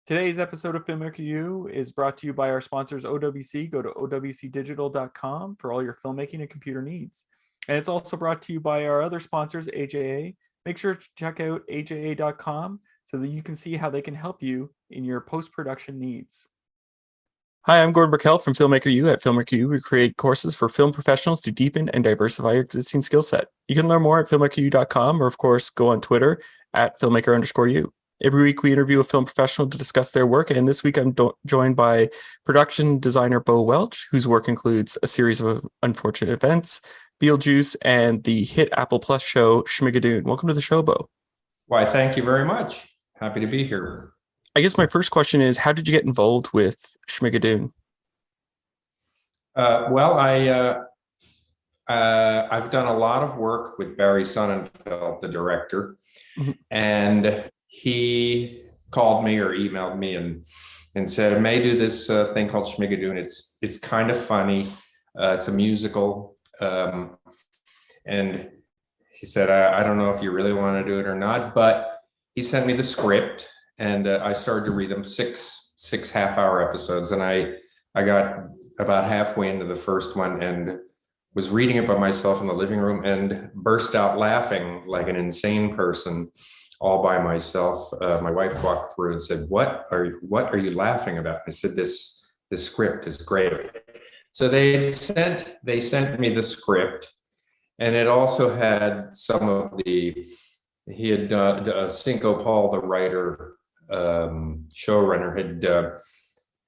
Today's episode of Filmmaker U is brought to you by our sponsors OWC. Go to owcdigital.com for all your filmmaking and computer needs. And it's also brought to you by our other sponsors, AJA. Make sure to check out aja.com so that you can see how they can help you in your post-production needs. Hi, I'm Gordon Burkell from Filmmaker U. At Filmmaker U, we create courses for film professionals to deepen and diversify your existing skill set. You can learn more at filmmakeru.com or, of course, go on Twitter at filmmaker_u. Every week, we interview a film professional to discuss their work, and this week I'm joined by production designer Bo Welch, whose work includes a series of unfortunate events, Beetlejuice, and the hit Apple Plus show Schmigadoon. Welcome to the show, Bo. Why, thank you very much. Happy to be here. I guess my first question is, how did you get involved with Schmigadoon? I've done a lot of work with Barry Sonnenfeld, the director, and he called me or emailed me and said, I may do this thing called Schmigadoon. It's kind of funny. It's a musical. And he said, I don't know if you really want to do it or not, but he sent me the script and I started to read them, six half-hour episodes. And I got about halfway into the first one and was reading it by myself in the living room and burst out laughing like an insane person all by myself. My wife walked through and said, what are you laughing about? I said, this script is great. So they sent me the script, and it also had some of he had done, Cinco Paul, the writer, showrunner,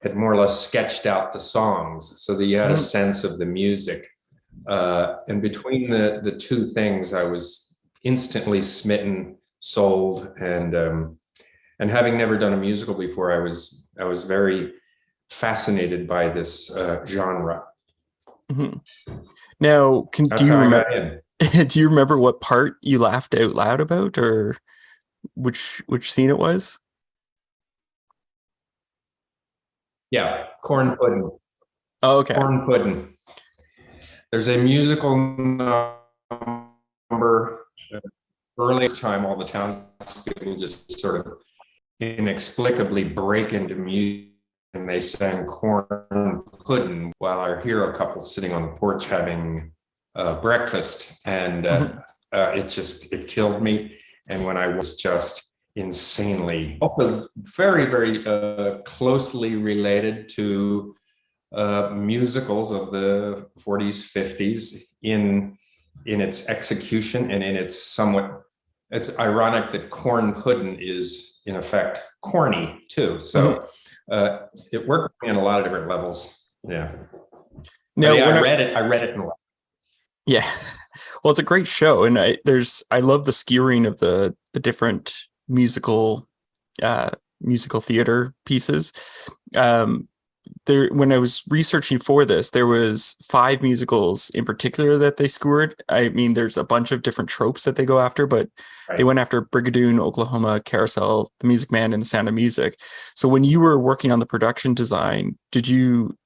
had more or less sketched out the songs so that you had a sense of the music. And between the two things, I was instantly smitten, sold, and having never done a musical before, I was very fascinated by this genre. Now, do you remember what part you laughed out loud about, or which scene it was? Yeah, corn pudding. Oh, okay. Corn pudding. There's a musical number. Early time, all the townspeople just sort of inexplicably break into music, and they sang corn pudding while our hero couple sitting on the porch having breakfast, and it killed me. And when I was just insanely, very, very closely related to musicals of the 40s, 50s in its execution and in its somewhat. It's ironic that corn pudding is in effect corny too. So it worked in a lot of different levels. Yeah. No, yeah, I read it in a lot. Yeah. Well, it's a great show, and I love the skewering of the different musical theater pieces. When I was researching for this, there was 5 musicals in particular that they skewered. I mean, there's a bunch of different tropes that they go after, but they went after Brigadoon, Oklahoma, Carousel, The Music Man, and The Sound of Music. So when you were working on the production design, did you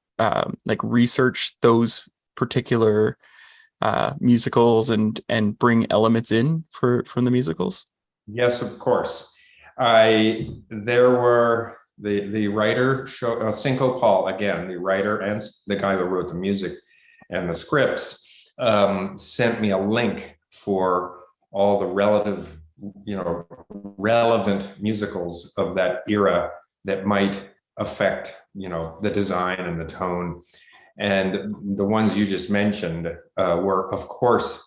research those particular musicals and bring elements in from the musicals? Yes, of course. There were the writer, Cinco Paul, again, the writer and the guy who wrote the music and the scripts, sent me a link for all the relevant musicals of that era that might affect, the design and the tone. And the ones you just mentioned were, of course,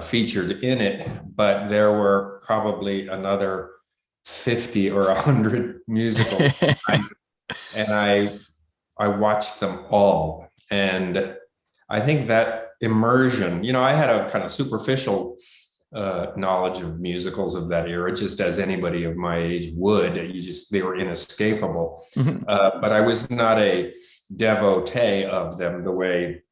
featured in it, but there were probably another 50 or 100 musicals. And I watched them all. And I think that immersion, I had a kind of superficial knowledge of musicals of that era, just as anybody of my age would. They were inescapable. But I was not a devotee of them the way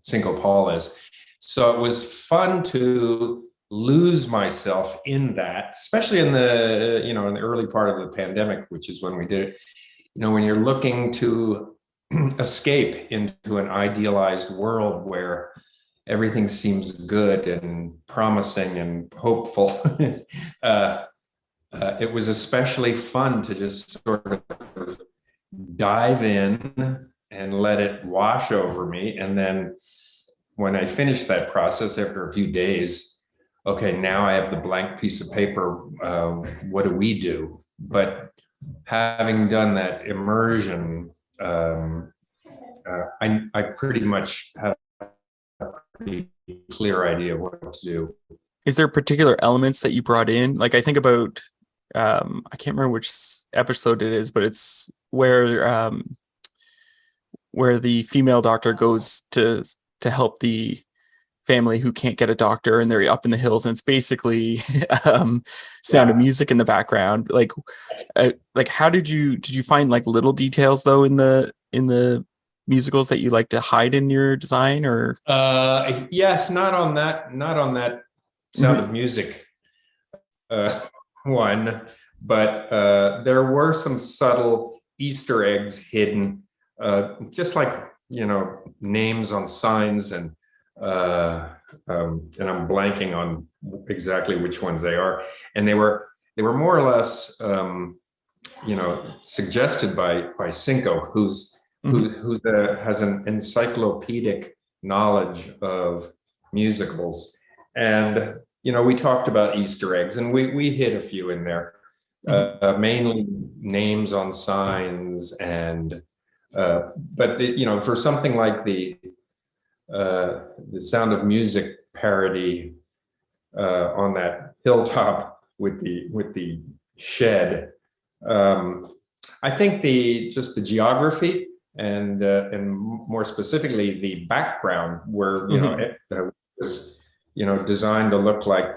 Cinco Paul is. So it was fun to lose myself in that, especially in the, in the early part of the pandemic, which is when we did it. When you're looking to escape into an idealized world where everything seems good and promising and hopeful, it was especially fun to just sort of dive in and let it wash over me. And then when I finished that process after a few days, okay, now I have the blank piece of paper. What do we do? But having done that immersion, I pretty much have a pretty clear idea of what to do. Is there particular elements that you brought in? Like I think about, I can't remember which episode it is, but it's where the female doctor goes to help the family who can't get a doctor, and they're up in the hills, and it's basically Sound of Music in the background. Like how did you find like little details though in the musicals that you like to hide in your design? Or yes, not on that Sound of Music one, but there were some subtle Easter eggs hidden, just like, you know, names on signs, and I'm blanking on exactly which ones they are, and they were more or less you know, suggested by Cinco, who has an encyclopedic knowledge of musicals. And you know, we talked about Easter eggs, and we hid a few in there, mainly names on signs, and but you know, for something like the Sound of Music parody on that hilltop with the shed, I think just the geography and more specifically the background, where you know, it was, you know, designed to look like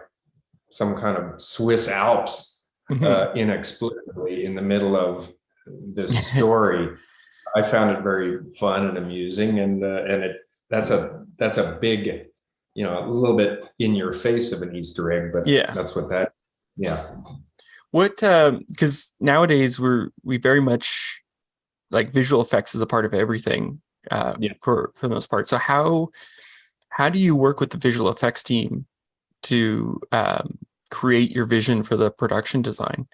some kind of Swiss Alps inexplicably in the middle of this story. I found it very fun and amusing, and that's a big, you know, a little bit in your face of an Easter egg, but that's what that, What because nowadays we very much like visual effects is a part of everything for the most part. So how do you work with the visual effects team to create your vision for the production design?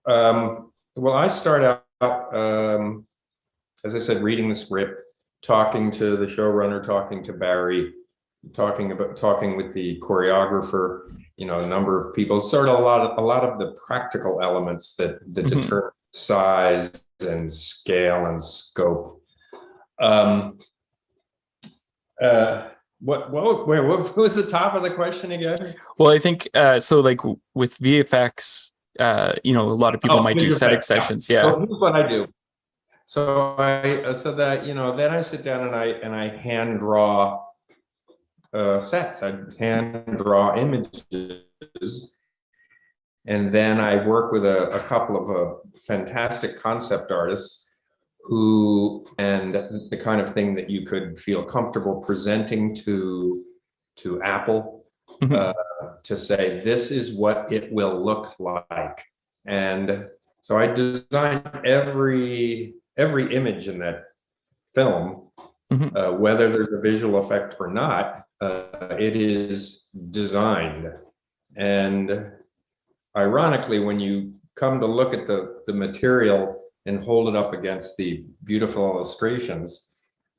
Well, I start out, as I said, reading the script, talking to the showrunner, talking to Barry, talking with the choreographer, you know, a number of people, sort of a lot of the practical elements that determine size and scale and scope. What was the top of the question again? Well, I think so like with VFX, you know, a lot of people might do static sessions. Yeah. So here's what I do. So that, you know, then I sit down and I hand draw sets. I hand draw images, and then I work with a couple of fantastic concept artists and the kind of thing that you could feel comfortable presenting to Apple, to say, this is what it will look like. And so I design every image in that film, whether there's a visual effect or not, it is designed. And ironically, when you come to look at the material and hold it up against the beautiful illustrations,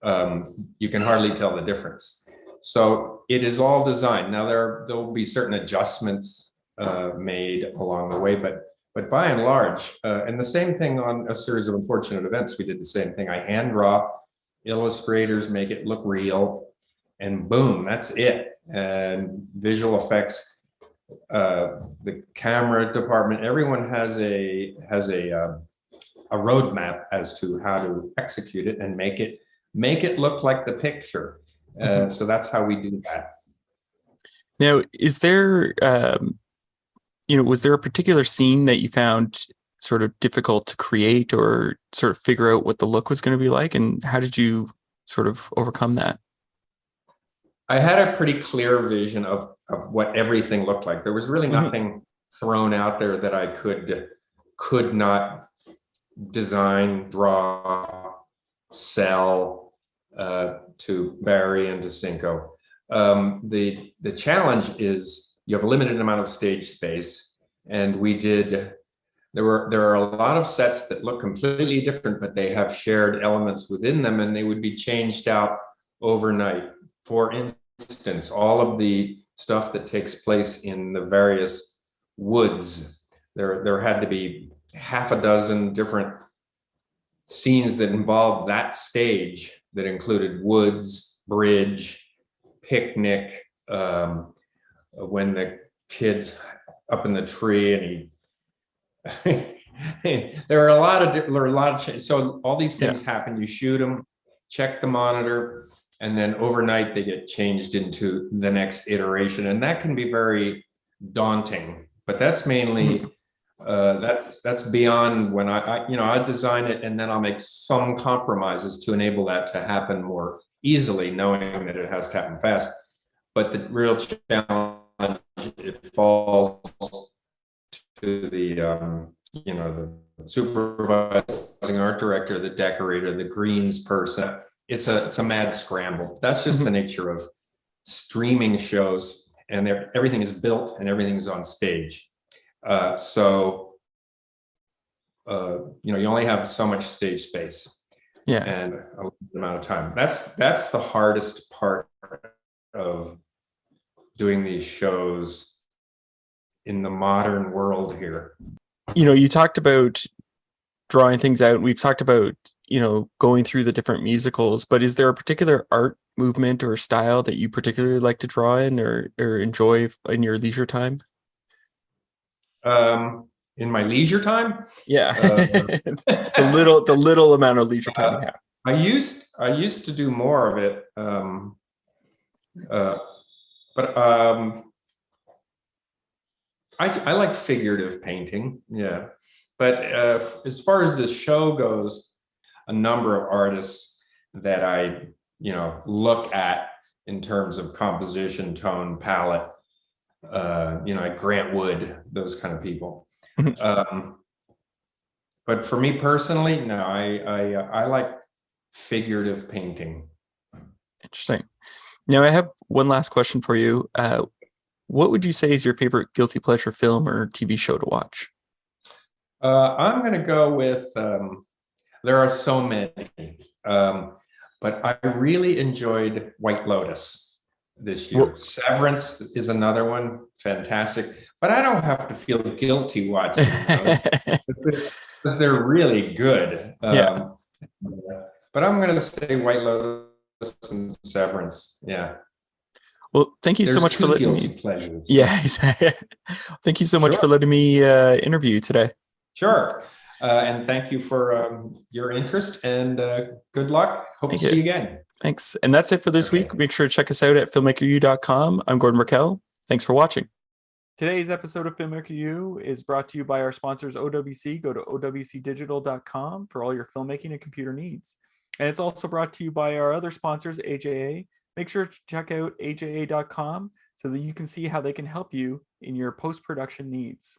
you can hardly tell the difference. So it is all designed. Now there will be certain adjustments made along the way, but by and large, and the same thing on A Series of Unfortunate Events, we did the same thing. I hand draw, illustrators make it look real, and boom, that's it. And visual effects, the camera department, everyone has a roadmap as to how to execute it and make it look like the picture. So that's how we do that. Now, is there, you know, was there a particular scene that you found sort of difficult to create or sort of figure out what the look was going to be like? And how did you sort of overcome that? I had a pretty clear vision of what everything looked like. There was really nothing thrown out there that I could not design, draw, sell to Barry and to Cinco. The challenge is you have a limited amount of stage space, and we did. There are a lot of sets that look completely different, but they have shared elements within them, and they would be changed out overnight. For instance, all of the stuff that takes place in the various woods, there had to be half a dozen different scenes that involved that stage that included woods, bridge, picnic, when the kid's up in the tree and he there are a lot of so all these things happen. You shoot them, check the monitor, and then overnight they get changed into the next iteration, and that can be very daunting. But that's mainly that's beyond when I design it, and then I'll make some compromises to enable that to happen more easily, knowing that it has to happen fast. But the real challenge, it falls to the the supervising art director, the decorator, the greens person. It's a mad scramble. That's just the nature of streaming shows, and everything is built and everything is on stage. So you only have so much stage space, and a limited amount of time. That's the hardest part of doing these shows in the modern world here. You talked about drawing things out. We've talked about, going through the different musicals, but is there a particular art movement or style that you particularly like to draw in or enjoy in your leisure time? In my leisure time? Yeah. the little amount of leisure time you have. I used to do more of it. But I like figurative painting, yeah. But as far as the show goes, a number of artists that I look at in terms of composition, tone, palette, like Grant Wood, those kind of people. But for me personally, no, I like figurative painting. Interesting. Now I have one last question for you. What would you say is your favorite guilty pleasure film or TV show to watch? I'm going to go with, there are so many, but I really enjoyed White Lotus this year. Severance is another one, fantastic, but I don't have to feel guilty watching those because they're really good. But I'm going to say White Lotus and Severance, yeah. Well, thank you so much for letting me. Pleasures. Yeah, exactly. Thank you so much for letting me interview you today. Sure. And thank you for your interest, and good luck. Hope to see you again. Thanks. And that's it for this week. Make sure to check us out at filmmakeru.com. I'm Gordon Merkel. Thanks for watching. Today's episode of Filmmaker U is brought to you by our sponsors, OWC. Go to owcdigital.com for all your filmmaking and computer needs. And it's also brought to you by our other sponsors, AJA. Make sure to check out aja.com so that you can see how they can help you in your post-production needs.